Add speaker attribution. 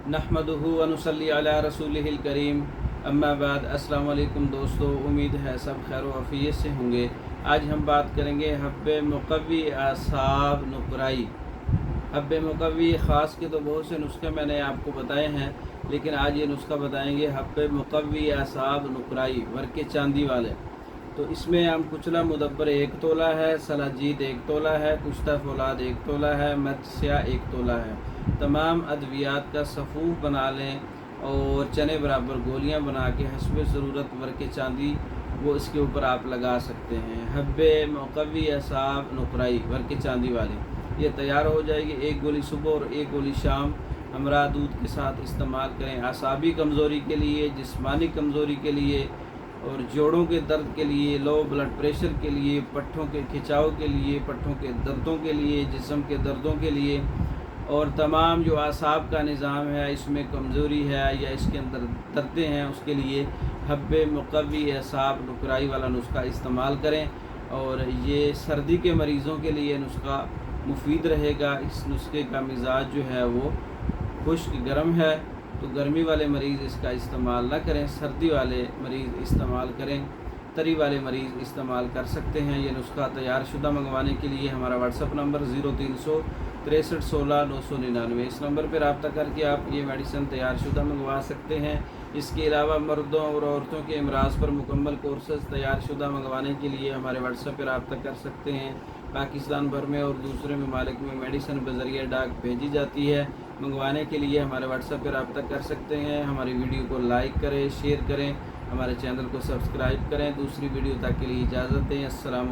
Speaker 1: नहमदुहु व नुसल्ली अला रसूलिहिल करीम। अम्मा बाद। अस्सलाम वालेकुम दोस्तों, उम्मीद है सब खैर व आफियत से होंगे। आज हम बात करेंगे हब्बे मुक़व्वी आसाब नुक़राई। हब्बे मुक़व्वी ख़ास के तो बहुत से नुस्खे मैंने आपको बताए हैं, लेकिन आज ये नुस्खा बताएंगे हब्बे मुक़व्वी आसाब नुक़राई, वर्क़े चांदी वाले। तो इसमें हम कुचला मुदब्बर 1 तोला है, सलाजीत 1 तोला है, कुश्ता फौलाद 1 तोला है, मिर्च स्याह 1 तोला है। तमाम अद्वियात का सफ़ूफ बना लें और चने बराबर गोलियां बना के हस्ब ज़रूरत वर्क़े चांदी वो इसके ऊपर आप लगा सकते हैं। हब्बे मुक़व्वी आसाब नुक़राई वर्क़े चांदी वाली ये तैयार हो जाएगी। 1 गोली सुबह और 1 गोली शाम हमरा दूध के साथ इस्तेमाल करें। आसाबी कमज़ोरी के लिए, जिस्मानी कमज़ोरी के लिए और जोड़ों के दर्द के लिए, लो ब्लड प्रेशर के लिए, पट्ठों के खिंचाव के लिए, पट्ठों के दर्दों के लिए, जिस्म के दर्दों के लिए और तमाम जो आसाब का निज़ाम है इसमें कमज़ोरी है या इसके अंदर दर्दें हैं, उसके लिए हब्बे मुक़व्वी आसाब नुक़राई वाला नुस्खा इस्तेमाल करें। और ये सर्दी के मरीज़ों के लिए नुस्खा मुफीद रहेगा। इस नुस्खे का मिजाज जो है वो खुश्क गर्म है, तो गर्मी वाले मरीज़ इसका इस्तेमाल ना करें, सर्दी वाले मरीज़ इस्तेमाल करें। तरी वाले मरीज़ इस्तेमाल कर सकते हैं। ये नुस्खा तैयार शुदा मंगवाने के लिए हमारा व्हाट्सअप नंबर 0300 63 16 999, इस नंबर पर रब्ता करके आप ये मेडिसिन तैयार शुदा मंगवा सकते हैं। इसके अलावा मर्दों और औरतों के अमराज पर मुकम्मल कोर्सेज़ तैयार शुदा मंगवाने के लिए हमारे व्हाट्सएप पर रब्ता कर सकते हैं। पाकिस्तान भर में और दूसरे ममालिक में मेडिसिन बज़रिया डाक भेजी जाती है। मंगवाने के लिए हमारे व्हाट्सएप पर रब्ता कर सकते हैं। हमारी वीडियो को लाइक करें, शेयर करें, हमारे चैनल को सब्सक्राइब करें। दूसरी वीडियो तक के लिए इजाज़त दें। अस्सलाम।